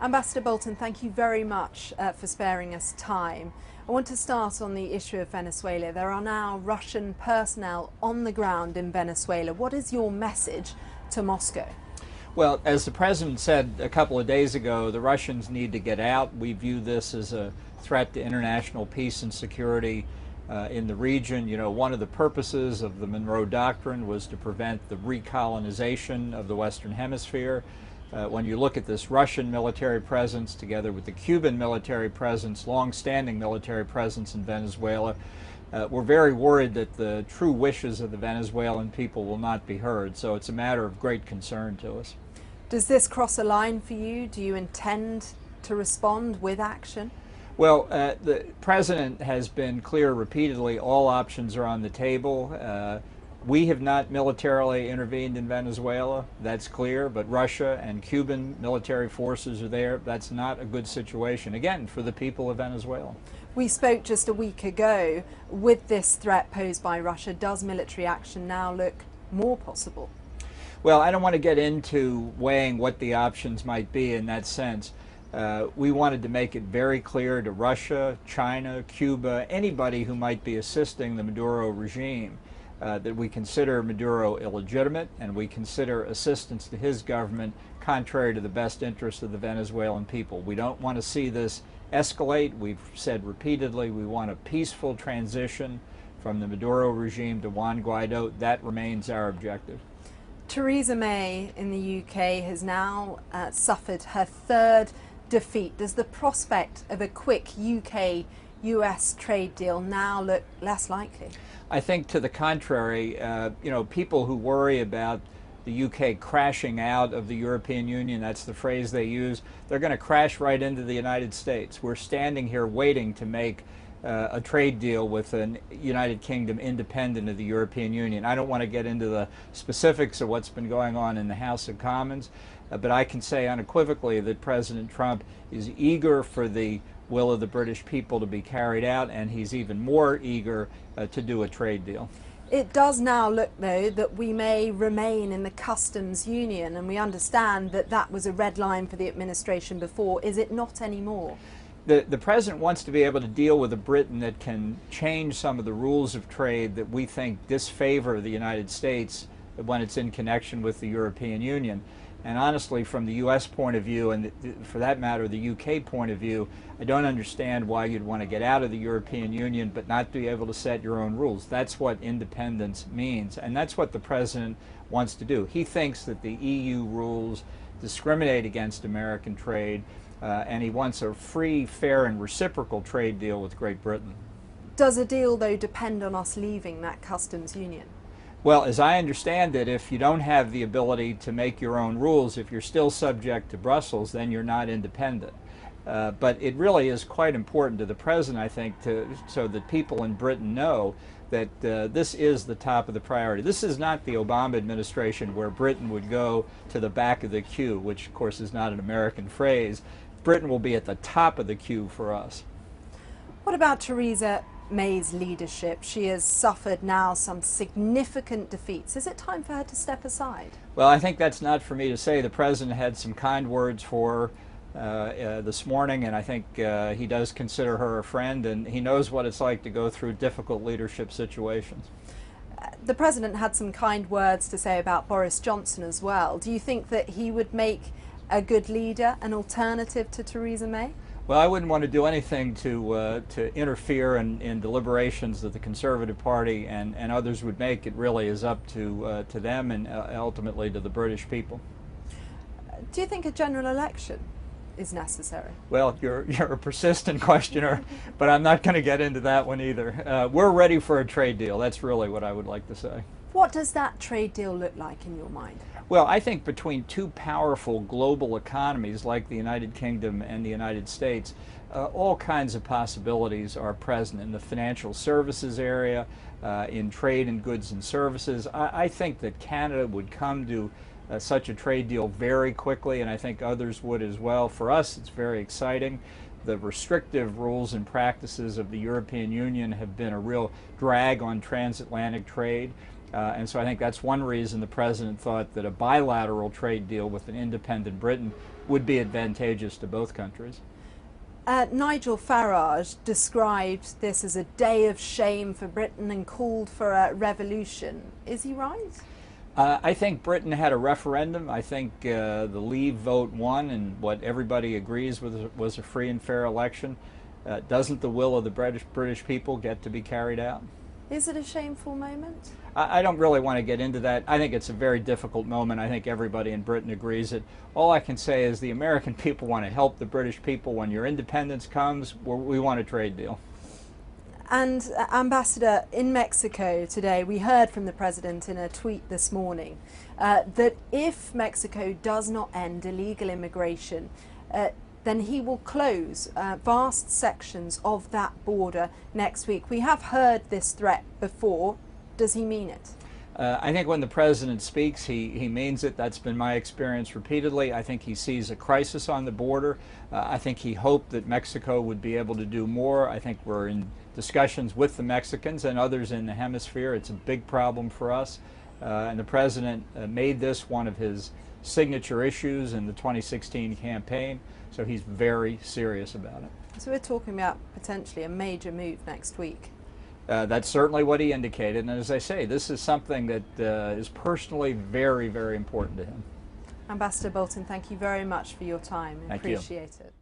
Ambassador Bolton, thank you very much for sparing us time. I want to start on the issue of Venezuela. There are now Russian personnel on the ground in Venezuela. What is your message to Moscow? Well, as the president said a couple of days ago, the Russians need to get out. We view this as a threat to international peace and security in the region. You know, one of the purposes of the Monroe Doctrine was to prevent the recolonization of the Western Hemisphere. When you look at this Russian military presence together with the Cuban military presence, long-standing military presence in Venezuela, we're very worried that the true wishes of the Venezuelan people will not be heard. So it's a matter of great concern to us. Does this cross a line for you? Do you intend to respond with action? Well, the president has been clear repeatedly, all options are on the table. We have not militarily intervened in Venezuela, that's clear, but Russia and Cuban military forces are there. That's not a good situation, again, for the people of Venezuela. We spoke just a week ago. With this threat posed by Russia, does military action now look more possible? Well, I don't want to get into weighing what the options might be in that sense. We wanted to make it very clear to Russia, China, Cuba, anybody who might be assisting the Maduro regime that we consider Maduro illegitimate and we consider assistance to his government contrary to the best interests of the Venezuelan people. We don't want to see this escalate. We've said repeatedly we want a peaceful transition from the Maduro regime to Juan Guaido. That remains our objective. Theresa May in the UK has now suffered her third defeat. Does the prospect of a quick UK-US trade deal now look less likely? I think to the contrary, you know, people who worry about the UK crashing out of the European Union, that's the phrase they use, they're going to crash right into the United States. We're standing here waiting to make a trade deal with a United Kingdom independent of the European Union. I don't want to get into the specifics of what's been going on in the House of Commons, but I can say unequivocally that President Trump is eager for the will of the British people to be carried out, and he's even more eager to do a trade deal. It does now look, though, that we may remain in the customs union, and we understand that that was a red line for the administration before. Is it not anymore? The president wants to be able to deal with a Britain that can change some of the rules of trade that we think disfavor the United States when it's in connection with the European Union. And honestly, from the U.S. point of view, and for that matter, the UK point of view, I don't understand why you'd want to get out of the European Union but not be able to set your own rules. That's what independence means, and that's what the president wants to do. He thinks that the EU rules discriminate against American trade, and he wants a free, fair, and reciprocal trade deal with Great Britain. Does a deal, though, depend on us leaving that customs union? Well, as I understand it, if you don't have the ability to make your own rules, if you're still subject to Brussels, then you're not independent. But it really is quite important to the president, I think, so that people in Britain know that this is the top of the priority. This is not the Obama administration where Britain would go to the back of the queue, which of course is not an American phrase. Britain will be at the top of the queue for us. What about Theresa May's leadership? She has suffered now some significant defeats. Is it time for her to step aside? Well, I think that's not for me to say. The president had some kind words for her this morning, and I think he does consider her a friend, and he knows what it's like to go through difficult leadership situations. The president had some kind words to say about Boris Johnson as well. Do you think that he would make a good leader, an alternative to Theresa May? Well, I wouldn't want to do anything to interfere in deliberations that the Conservative Party and others would make. It really is up to them and ultimately to the British people. Do you think a general election is necessary? Well, you're a persistent questioner, but I'm not going to get into that one either. We're ready for a trade deal. That's really what I would like to say. What does that trade deal look like in your mind? Well, I think between two powerful global economies like the United Kingdom and the United States, all kinds of possibilities are present in the financial services area, in trade in goods and services. I think that Canada would come to such a trade deal very quickly, and I think others would as well. For us, it's very exciting. The restrictive rules and practices of the European Union have been a real drag on transatlantic trade. And so I think that's one reason the president thought that a bilateral trade deal with an independent Britain would be advantageous to both countries. Nigel Farage described this as a day of shame for Britain and called for a revolution. Is he right? I think Britain had a referendum. I think the Leave vote won, and what everybody agrees was a free and fair election. Doesn't the will of the British people get to be carried out? Is it a shameful moment? I don't really want to get into that. I think it's a very difficult moment. I think everybody in Britain agrees it. All I can say is the American people want to help the British people. When your independence comes, we want a trade deal. And Ambassador, in Mexico today, we heard from the President in a tweet this morning that if Mexico does not end illegal immigration, then he will close vast sections of that border next week. We have heard this threat before. Does he mean it? I think when the President speaks, he means it. That's been my experience repeatedly. I think he sees a crisis on the border. I think he hoped that Mexico would be able to do more. I think we're in discussions with the Mexicans and others in the hemisphere. It's a big problem for us. And the President made this one of his signature issues in the 2016 campaign. So he's very serious about it. So we're talking about potentially a major move next week. That's certainly what he indicated, and as I say, this is something that is personally very, very important to him. Ambassador Bolton, thank you very much for your time. I appreciate it.